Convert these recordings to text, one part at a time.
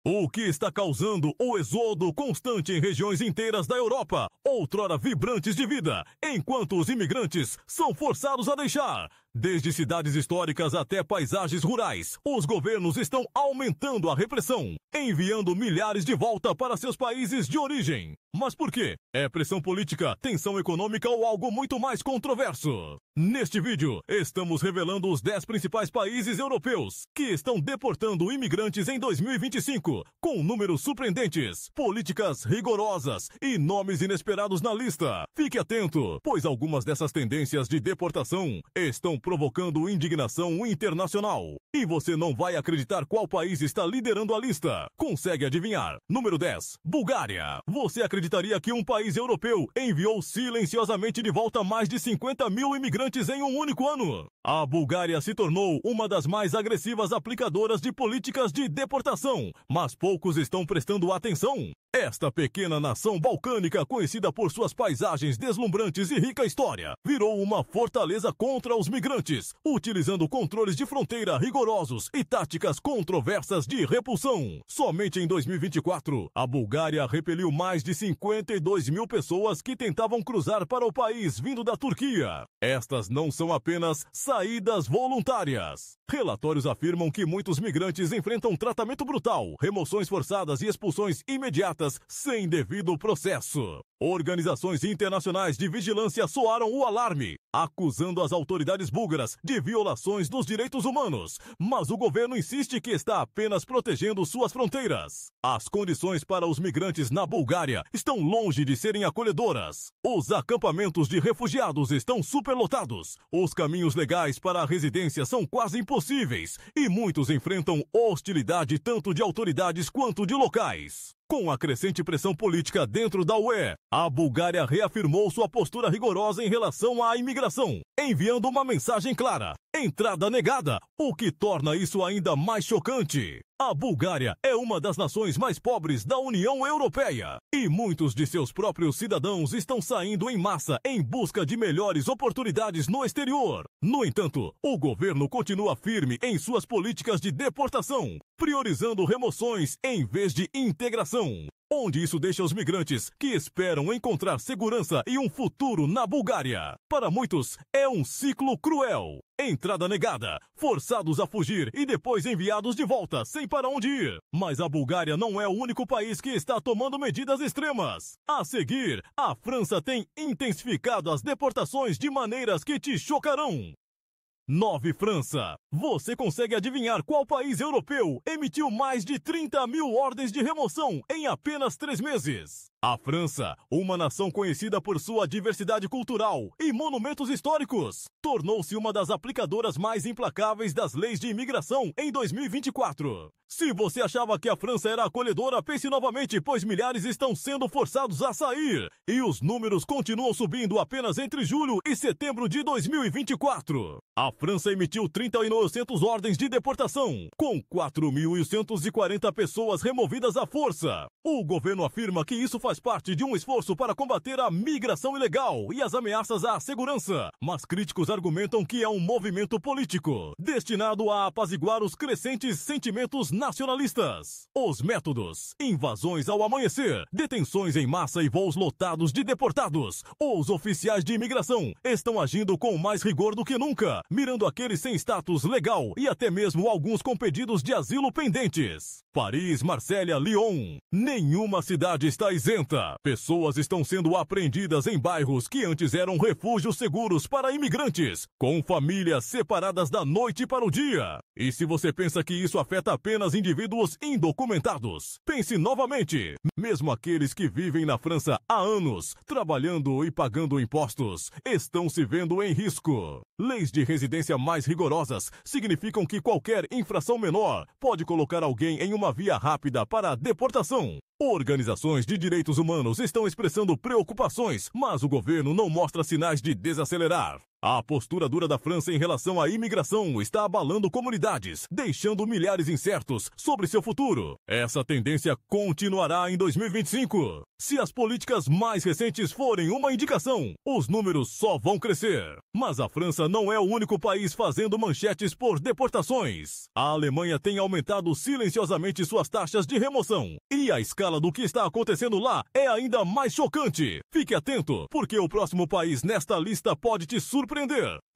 O que está causando o êxodo constante em regiões inteiras da Europa, outrora vibrantes de vida, enquanto os imigrantes são forçados a deixar. Desde cidades históricas até paisagens rurais, os governos estão aumentando a repressão, enviando milhares de volta para seus países de origem. Mas por quê? É pressão política, tensão econômica ou algo muito mais controverso? Neste vídeo, estamos revelando os 10 principais países europeus que estão deportando imigrantes em 2025, com números surpreendentes, políticas rigorosas e nomes inesperados na lista. Fique atento, pois algumas dessas tendências de deportação estão provocando indignação internacional. E você não vai acreditar qual país está liderando a lista. Consegue adivinhar? Número 10, Bulgária. Você acreditaria que um país europeu enviou silenciosamente de volta mais de 50 mil imigrantes em um único ano? A Bulgária se tornou uma das mais agressivas aplicadoras de políticas de deportação, mas poucos estão prestando atenção. Esta pequena nação balcânica, conhecida por suas paisagens deslumbrantes e rica história, virou uma fortaleza contra os migrantes, utilizando controles de fronteira rigorosos e táticas controversas de repulsão. Somente em 2024, a Bulgária repeliu mais de 52 mil pessoas que tentavam cruzar para o país vindo da Turquia. Estas não são apenas saídas voluntárias. Relatórios afirmam que muitos migrantes enfrentam tratamento brutal, remoções forçadas e expulsões imediatas sem devido processo. Organizações internacionais de vigilância soaram o alarme, acusando as autoridades búlgaras de violações dos direitos humanos, mas o governo insiste que está apenas protegendo suas fronteiras. As condições para os migrantes na Bulgária estão longe de serem acolhedoras. Os acampamentos de refugiados estão superlotados, os caminhos legais para a residência são quase impossíveis e muitos enfrentam hostilidade tanto de autoridades quanto de locais. Com a crescente pressão política dentro da UE, a Bulgária reafirmou sua postura rigorosa em relação à imigração, enviando uma mensagem clara: entrada negada, o que torna isso ainda mais chocante. A Bulgária é uma das nações mais pobres da União Europeia e muitos de seus próprios cidadãos estão saindo em massa em busca de melhores oportunidades no exterior. No entanto, o governo continua firme em suas políticas de deportação, priorizando remoções em vez de integração. Onde isso deixa os migrantes que esperam encontrar segurança e um futuro na Bulgária. Para muitos, é um ciclo cruel. Entrada negada, forçados a fugir e depois enviados de volta sem para onde ir. Mas a Bulgária não é o único país que está tomando medidas extremas. A seguir, a França tem intensificado as deportações de maneiras que te chocarão. 9. França. Você consegue adivinhar qual país europeu emitiu mais de 30 mil ordens de remoção em apenas 3 meses? A França, uma nação conhecida por sua diversidade cultural e monumentos históricos, tornou-se uma das aplicadoras mais implacáveis das leis de imigração em 2024. Se você achava que a França era acolhedora, pense novamente, pois milhares estão sendo forçados a sair. E os números continuam subindo apenas entre julho e setembro de 2024. A França emitiu 30.900 ordens de deportação, com 4.140 pessoas removidas à força. O governo afirma que isso faz parte de um esforço para combater a migração ilegal e as ameaças à segurança, mas críticos argumentam que é um movimento político, destinado a apaziguar os crescentes sentimentos nacionalistas. Os métodos: invasões ao amanhecer, detenções em massa e voos lotados de deportados. Os oficiais de imigração estão agindo com mais rigor do que nunca, mirando aqueles sem status legal e até mesmo alguns com pedidos de asilo pendentes. Paris, Marsella, Lyon. Nenhuma cidade está isenta. Pessoas estão sendo apreendidas em bairros que antes eram refúgios seguros para imigrantes, com famílias separadas da noite para o dia. E se você pensa que isso afeta apenas indivíduos indocumentados, pense novamente. Mesmo aqueles que vivem na França há anos, trabalhando e pagando impostos, estão se vendo em risco. Leis de residência mais rigorosas significam que qualquer infração menor pode colocar alguém em uma via rápida para a deportação. Organizações de direitos humanos estão expressando preocupações, mas o governo não mostra sinais de desacelerar. A postura dura da França em relação à imigração está abalando comunidades, deixando milhares incertos sobre seu futuro. Essa tendência continuará em 2025. Se as políticas mais recentes forem uma indicação, os números só vão crescer. Mas a França não é o único país fazendo manchetes por deportações. A Alemanha tem aumentado silenciosamente suas taxas de remoção. E a escala do que está acontecendo lá é ainda mais chocante. Fique atento, porque o próximo país nesta lista pode te surpreender.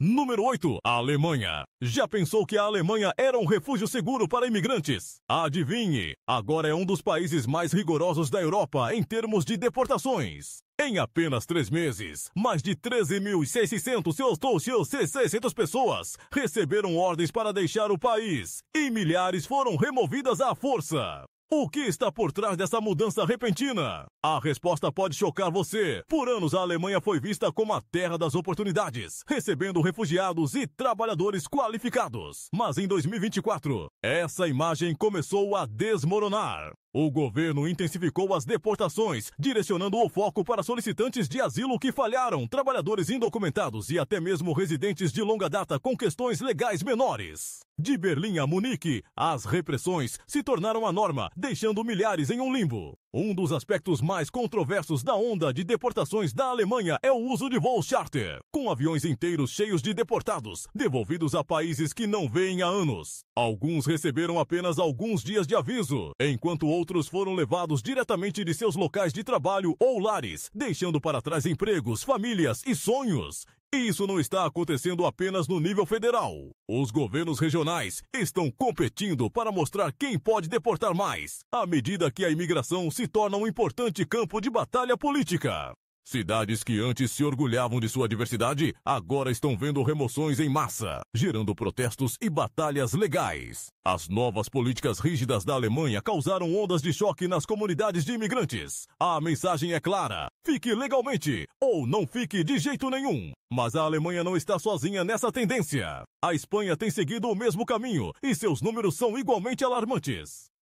Número 8. A Alemanha. Já pensou que a Alemanha era um refúgio seguro para imigrantes? Adivinhe, agora é um dos países mais rigorosos da Europa em termos de deportações. Em apenas 3 meses, mais de 13.600 pessoas receberam ordens para deixar o país e milhares foram removidas à força. O que está por trás dessa mudança repentina? A resposta pode chocar você. Por anos, a Alemanha foi vista como a terra das oportunidades, recebendo refugiados e trabalhadores qualificados. Mas em 2024, essa imagem começou a desmoronar. O governo intensificou as deportações, direcionando o foco para solicitantes de asilo que falharam, trabalhadores indocumentados e até mesmo residentes de longa data com questões legais menores. De Berlim a Munique, as repressões se tornaram a norma, deixando milhares em um limbo. Um dos aspectos mais controversos da onda de deportações da Alemanha é o uso de voos charter, com aviões inteiros cheios de deportados, devolvidos a países que não veem há anos. Alguns receberam apenas alguns dias de aviso, enquanto outros foram levados diretamente de seus locais de trabalho ou lares, deixando para trás empregos, famílias e sonhos. E isso não está acontecendo apenas no nível federal. Os governos regionais estão competindo para mostrar quem pode deportar mais, à medida que a imigração se torna um importante campo de batalha política. Cidades que antes se orgulhavam de sua diversidade, agora estão vendo remoções em massa, gerando protestos e batalhas legais. As novas políticas rígidas da Alemanha causaram ondas de choque nas comunidades de imigrantes. A mensagem é clara: fique legalmente ou não fique de jeito nenhum. Mas a Alemanha não está sozinha nessa tendência. A Espanha tem seguido o mesmo caminho e seus números são igualmente alarmantes.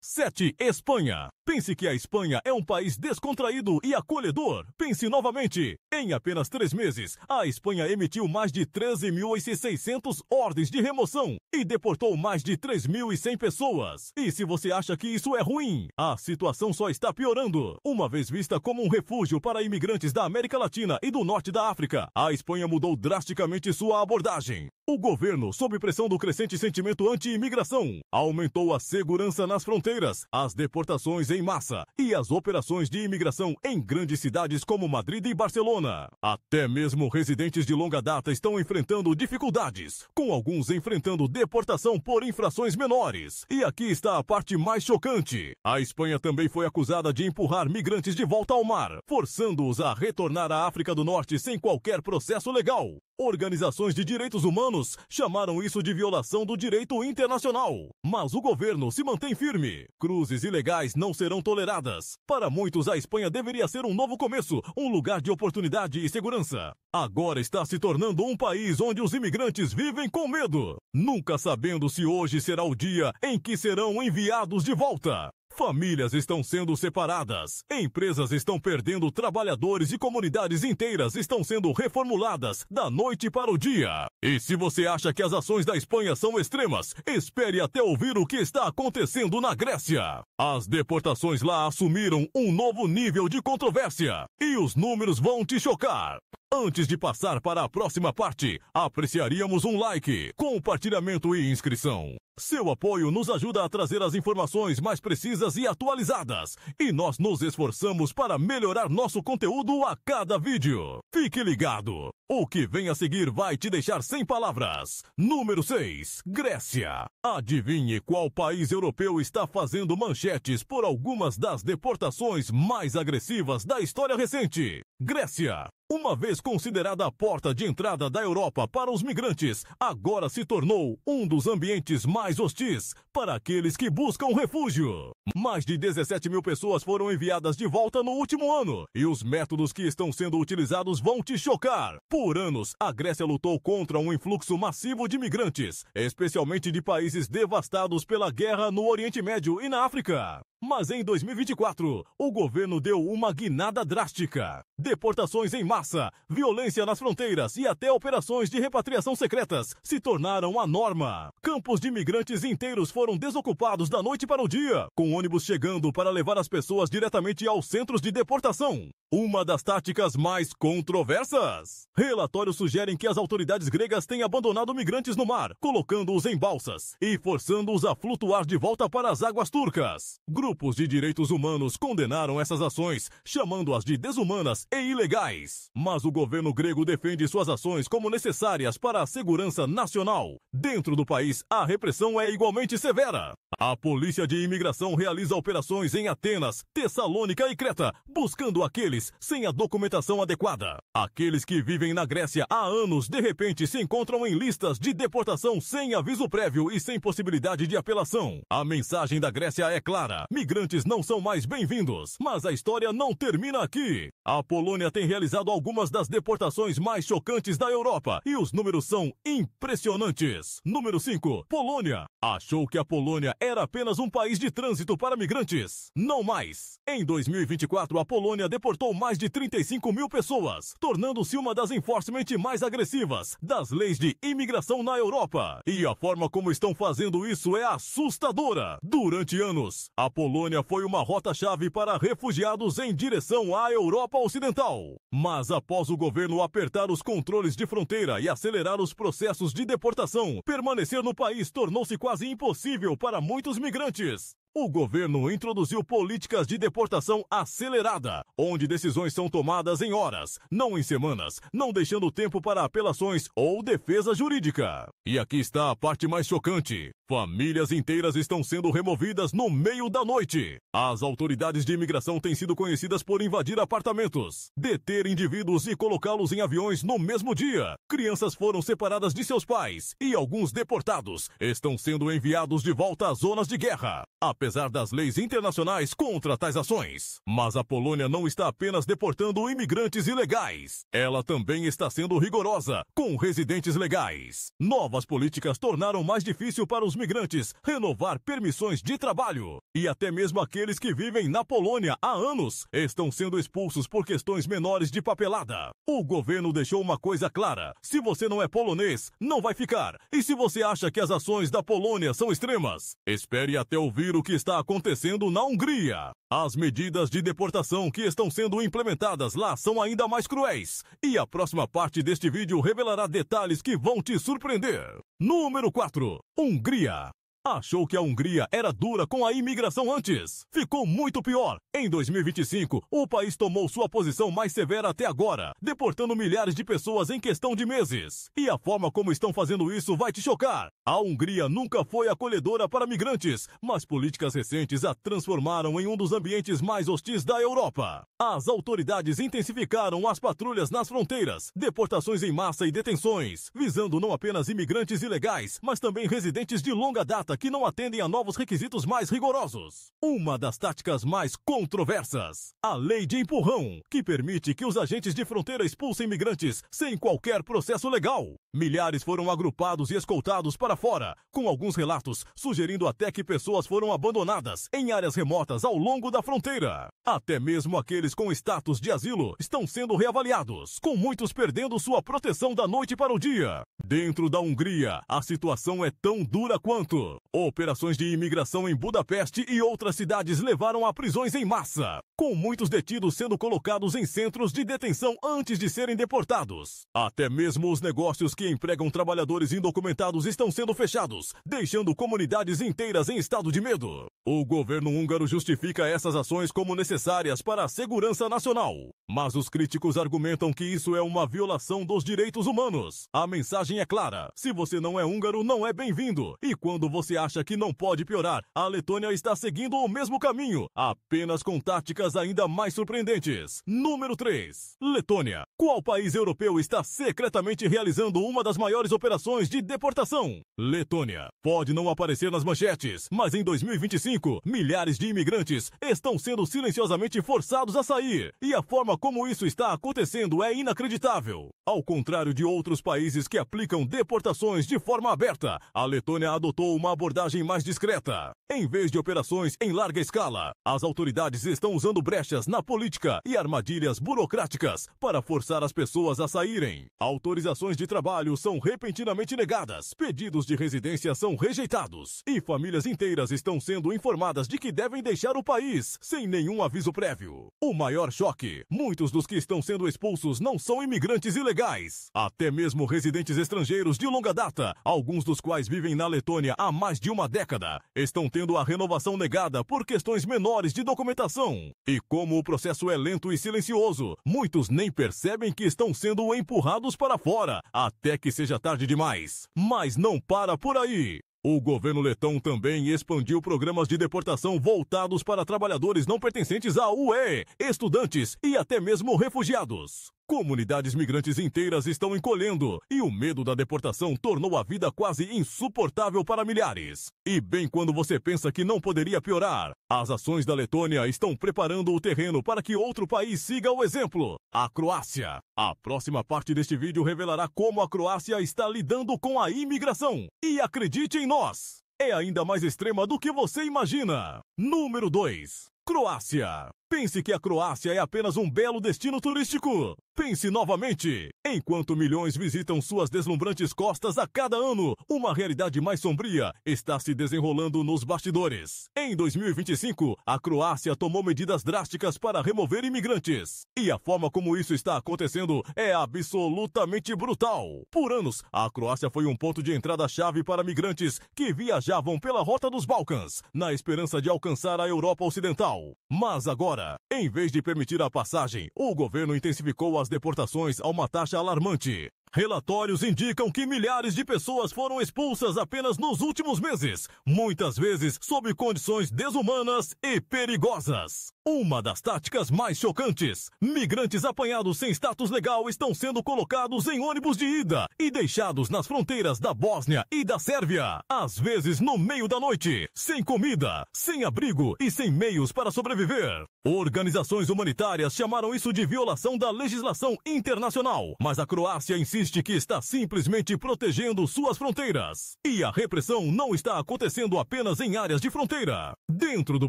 7. Espanha. Pense que a Espanha é um país descontraído e acolhedor. Pense novamente. Em apenas 3 meses, a Espanha emitiu mais de 13.600 ordens de remoção e deportou mais de 3.100 pessoas. E se você acha que isso é ruim, a situação só está piorando. Uma vez vista como um refúgio para imigrantes da América Latina e do norte da África, a Espanha mudou drasticamente sua abordagem. O governo, sob pressão do crescente sentimento anti-imigração, aumentou a segurança nas fronteiras, as deportações em massa e as operações de imigração em grandes cidades como Madrid e Barcelona. Até mesmo residentes de longa data estão enfrentando dificuldades, com alguns enfrentando deportação por infrações menores. E aqui está a parte mais chocante. A Espanha também foi acusada de empurrar migrantes de volta ao mar, forçando-os a retornar à África do Norte sem qualquer processo legal. Organizações de direitos humanos chamaram isso de violação do direito internacional. Mas o governo se mantém firme. Cruzes ilegais não serão toleradas. Para muitos, a Espanha deveria ser um novo começo, um lugar de oportunidade e segurança. Agora está se tornando um país onde os imigrantes vivem com medo, nunca sabendo se hoje será o dia em que serão enviados de volta. Famílias estão sendo separadas, empresas estão perdendo trabalhadores e comunidades inteiras estão sendo reformuladas da noite para o dia. E se você acha que as ações da Espanha são extremas, espere até ouvir o que está acontecendo na Grécia. As deportações lá assumiram um novo nível de controvérsia e os números vão te chocar. Antes de passar para a próxima parte, apreciaríamos um like, compartilhamento e inscrição. Seu apoio nos ajuda a trazer as informações mais precisas e atualizadas, e nós nos esforçamos para melhorar nosso conteúdo a cada vídeo. Fique ligado! O que vem a seguir vai te deixar sem palavras. Número 6. Grécia. Adivinhe qual país europeu está fazendo manchetes por algumas das deportações mais agressivas da história recente? Grécia. Uma vez considerada a porta de entrada da Europa para os migrantes, agora se tornou um dos ambientes mais hostis para aqueles que buscam refúgio. Mais de 17 mil pessoas foram enviadas de volta no último ano, e os métodos que estão sendo utilizados vão te chocar. Por anos, a Grécia lutou contra um influxo massivo de migrantes, especialmente de países devastados pela guerra no Oriente Médio e na África. Mas em 2024, o governo deu uma guinada drástica. Deportações em massa, violência nas fronteiras e até operações de repatriação secretas se tornaram a norma. Campos de imigrantes inteiros foram desocupados da noite para o dia, com ônibus chegando para levar as pessoas diretamente aos centros de deportação. Uma das táticas mais controversas. Relatórios sugerem que as autoridades gregas têm abandonado migrantes no mar, colocando-os em balsas e forçando-os a flutuar de volta para as águas turcas. Grupos de direitos humanos condenaram essas ações, chamando-as de desumanas e ilegais. Mas o governo grego defende suas ações como necessárias para a segurança nacional. Dentro do país, a repressão é igualmente severa. A polícia de imigração realiza operações em Atenas, Tessalônica e Creta, buscando aqueles sem a documentação adequada. Aqueles que vivem na Grécia há anos, de repente, se encontram em listas de deportação sem aviso prévio e sem possibilidade de apelação. A mensagem da Grécia é clara: migrantes não são mais bem-vindos. Mas a história não termina aqui. A Polônia tem realizado algumas das deportações mais chocantes da Europa e os números são impressionantes. Número 5. Polônia. Achou que a Polônia era apenas um país de trânsito para migrantes. Não mais. Em 2024, a Polônia deportou mais de 35 mil pessoas, tornando-se uma das enforcement mais agressivas das leis de imigração na Europa. E a forma como estão fazendo isso é assustadora. Durante anos, a Polônia foi uma rota-chave para refugiados em direção à Europa Ocidental. Mas após o governo apertar os controles de fronteira e acelerar os processos de deportação, permanecer no país tornou-se quase impossível para muitos migrantes. O governo introduziu políticas de deportação acelerada, onde decisões são tomadas em horas, não em semanas, não deixando tempo para apelações ou defesa jurídica. E aqui está a parte mais chocante. Famílias inteiras estão sendo removidas no meio da noite. As autoridades de imigração têm sido conhecidas por invadir apartamentos, deter indivíduos e colocá-los em aviões no mesmo dia. Crianças foram separadas de seus pais e alguns deportados estão sendo enviados de volta às zonas de guerra, apesar das leis internacionais contra tais ações. Mas a Polônia não está apenas deportando imigrantes ilegais. Ela também está sendo rigorosa com residentes legais. Novas políticas tornaram mais difícil para os migrantes renovar permissões de trabalho. E até mesmo aqueles que vivem na Polônia há anos estão sendo expulsos por questões menores de papelada. O governo deixou uma coisa clara: se você não é polonês, não vai ficar. E se você acha que as ações da Polônia são extremas, espere até ouvir o que está acontecendo na Hungria. As medidas de deportação que estão sendo implementadas lá são ainda mais cruéis. E a próxima parte deste vídeo revelará detalhes que vão te surpreender. Número 4. Hungria. Achou que a Hungria era dura com a imigração antes? Ficou muito pior. Em 2025, o país tomou sua posição mais severa até agora, deportando milhares de pessoas em questão de meses. E a forma como estão fazendo isso vai te chocar. A Hungria nunca foi acolhedora para migrantes, mas políticas recentes a transformaram em um dos ambientes mais hostis da Europa. As autoridades intensificaram as patrulhas nas fronteiras, deportações em massa e detenções, visando não apenas imigrantes ilegais, mas também residentes de longa data que não atendem a novos requisitos mais rigorosos. Uma das táticas mais controversas: a lei de empurrão, que permite que os agentes de fronteira expulsem imigrantes sem qualquer processo legal. Milhares foram agrupados e escoltados para fora, com alguns relatos sugerindo até que pessoas foram abandonadas em áreas remotas ao longo da fronteira. Até mesmo aqueles com status de asilo estão sendo reavaliados, com muitos perdendo sua proteção da noite para o dia. Dentro da Hungria, a situação é tão dura quanto. Operações de imigração em Budapeste e outras cidades levaram a prisões em massa, com muitos detidos sendo colocados em centros de detenção antes de serem deportados. Até mesmo os negócios que empregam trabalhadores indocumentados estão sendo fechados, deixando comunidades inteiras em estado de medo. O governo húngaro justifica essas ações como necessárias para a segurança nacional. Mas os críticos argumentam que isso é uma violação dos direitos humanos. A mensagem é clara: se você não é húngaro, não é bem-vindo. E quando você acha que não pode piorar, a Letônia está seguindo o mesmo caminho, apenas com táticas ainda mais surpreendentes. Número 3. Letônia. Qual país europeu está secretamente realizando uma das maiores operações de deportação? Letônia. Pode não aparecer nas manchetes, mas em 2025, milhares de imigrantes estão sendo silenciosamente forçados a sair. E a forma como isso está acontecendo é inacreditável. Ao contrário de outros países que aplicam deportações de forma aberta, a Letônia adotou uma abordagem mais discreta. Em vez de operações em larga escala, as autoridades estão usando brechas na política e armadilhas burocráticas para forçar as pessoas a saírem. Autorizações de trabalho são repentinamente negadas, pedidos de residência são rejeitados e famílias inteiras estão sendo informadas de que devem deixar o país sem nenhum aviso prévio. O maior choque: muitos dos que estão sendo expulsos não são imigrantes ilegais. Até mesmo residentes estrangeiros de longa data, alguns dos quais vivem na Letônia há mais de uma década, estão tendo a renovação negada por questões menores de documentação. E como o processo é lento e silencioso, muitos nem percebem que estão sendo empurrados para fora, até que seja tarde demais. Mas não para por aí. O governo letão também expandiu programas de deportação voltados para trabalhadores não pertencentes à UE, estudantes e até mesmo refugiados. Comunidades migrantes inteiras estão encolhendo e o medo da deportação tornou a vida quase insuportável para milhares. E bem quando você pensa que não poderia piorar, as ações da Letônia estão preparando o terreno para que outro país siga o exemplo: a Croácia. A próxima parte deste vídeo revelará como a Croácia está lidando com a imigração. E acredite em nós, é ainda mais extrema do que você imagina. Número 2. Croácia. Pense que a Croácia é apenas um belo destino turístico. Pense novamente. Enquanto milhões visitam suas deslumbrantes costas a cada ano, uma realidade mais sombria está se desenrolando nos bastidores. Em 2025, a Croácia tomou medidas drásticas para remover imigrantes. E a forma como isso está acontecendo é absolutamente brutal. Por anos, a Croácia foi um ponto de entrada-chave para migrantes que viajavam pela rota dos Balcãs, na esperança de alcançar a Europa Ocidental. Mas agora, em vez de permitir a passagem, o governo intensificou as deportações a uma taxa alarmante. Relatórios indicam que milhares de pessoas foram expulsas apenas nos últimos meses, muitas vezes sob condições desumanas e perigosas. Uma das táticas mais chocantes: migrantes apanhados sem status legal estão sendo colocados em ônibus de ida e deixados nas fronteiras da Bósnia e da Sérvia, às vezes no meio da noite, sem comida, sem abrigo e sem meios para sobreviver. Organizações humanitárias chamaram isso de violação da legislação internacional, mas a Croácia insiste que está simplesmente protegendo suas fronteiras. E a repressão não está acontecendo apenas em áreas de fronteira. Dentro do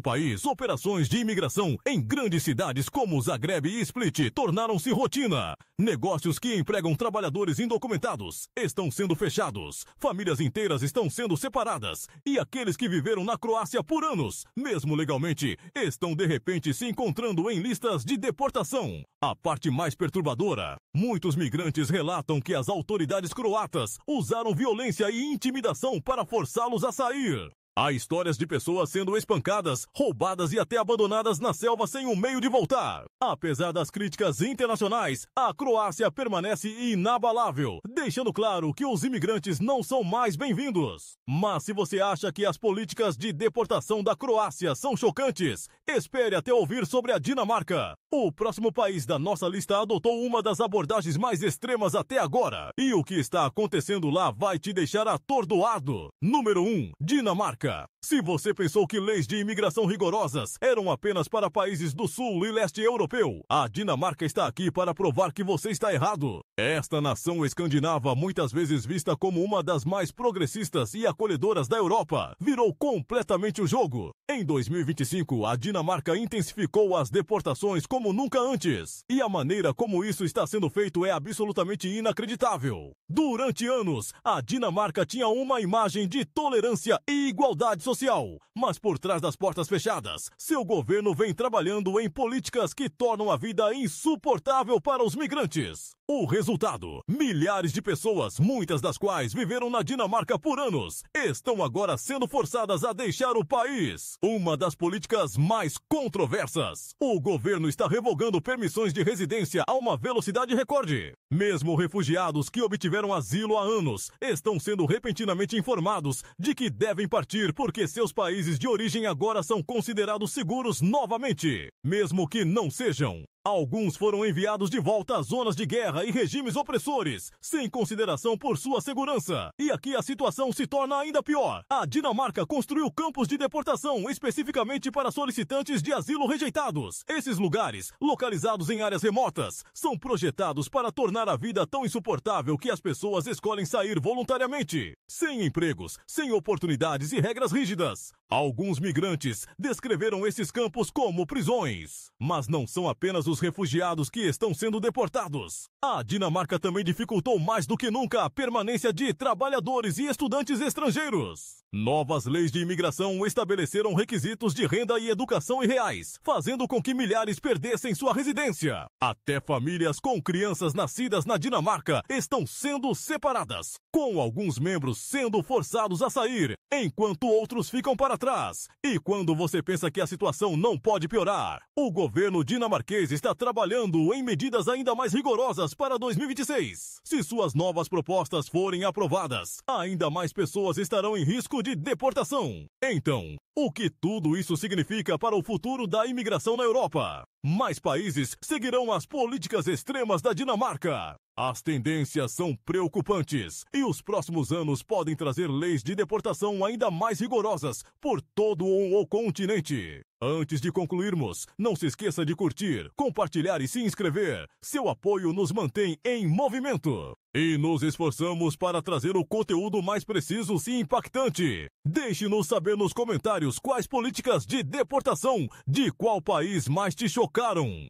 país, operações de imigração em grandes cidades como Zagreb e Split tornaram-se rotina. Negócios que empregam trabalhadores indocumentados estão sendo fechados, famílias inteiras estão sendo separadas, e aqueles que viveram na Croácia por anos, mesmo legalmente, estão de repente se encontrando em listas de deportação. A parte mais perturbadora: muitos migrantes relatam que as autoridades croatas usaram violência e intimidação para forçá-los a sair. Há histórias de pessoas sendo espancadas, roubadas e até abandonadas na selva sem um meio de voltar. Apesar das críticas internacionais, a Croácia permanece inabalável, deixando claro que os imigrantes não são mais bem-vindos. Mas se você acha que as políticas de deportação da Croácia são chocantes, espere até ouvir sobre a Dinamarca. O próximo país da nossa lista adotou uma das abordagens mais extremas até agora. E o que está acontecendo lá vai te deixar atordoado. Número 1. Dinamarca. Se você pensou que leis de imigração rigorosas eram apenas para países do sul e leste europeu, a Dinamarca está aqui para provar que você está errado. Esta nação escandinava, muitas vezes vista como uma das mais progressistas e acolhedoras da Europa, virou completamente o jogo. Em 2025, a Dinamarca intensificou as deportações como nunca antes. E a maneira como isso está sendo feito é absolutamente inacreditável. Durante anos, a Dinamarca tinha uma imagem de tolerância e igualdade social, mas por trás das portas fechadas, seu governo vem trabalhando em políticas que tornam a vida insuportável para os migrantes. O resultado: milhares de pessoas, muitas das quais viveram na Dinamarca por anos, estão agora sendo forçadas a deixar o país. Uma das políticas mais controversas: o governo está revogando permissões de residência a uma velocidade recorde. Mesmo refugiados que obtiveram asilo há anos estão sendo repentinamente informados de que devem partir porque seus países de origem agora são considerados seguros novamente, mesmo que não sejam. Alguns foram enviados de volta às zonas de guerra e regimes opressores, sem consideração por sua segurança. E aqui a situação se torna ainda pior. A Dinamarca construiu campos de deportação especificamente para solicitantes de asilo rejeitados. Esses lugares, localizados em áreas remotas, são projetados para tornar a vida tão insuportável que as pessoas escolhem sair voluntariamente, sem empregos, sem oportunidades e regras rígidas. Alguns migrantes descreveram esses campos como prisões. Mas não são apenas os refugiados que estão sendo deportados. A Dinamarca também dificultou mais do que nunca a permanência de trabalhadores e estudantes estrangeiros. Novas leis de imigração estabeleceram requisitos de renda e educação irreais, fazendo com que milhares perdessem sua residência. Até famílias com crianças nascidas na Dinamarca estão sendo separadas, com alguns membros sendo forçados a sair, enquanto outros ficam para trás. E quando você pensa que a situação não pode piorar, o governo dinamarquês está trabalhando em medidas ainda mais rigorosas para 2026. Se suas novas propostas forem aprovadas, ainda mais pessoas estarão em risco de deportação. Então, o que tudo isso significa para o futuro da imigração na Europa? Mais países seguirão as políticas extremas da Dinamarca. As tendências são preocupantes e os próximos anos podem trazer leis de deportação ainda mais rigorosas por todo o continente. Antes de concluirmos, não se esqueça de curtir, compartilhar e se inscrever. Seu apoio nos mantém em movimento. E nos esforçamos para trazer o conteúdo mais preciso e impactante. Deixe-nos saber nos comentários quais políticas de deportação de qual país mais te chocaram.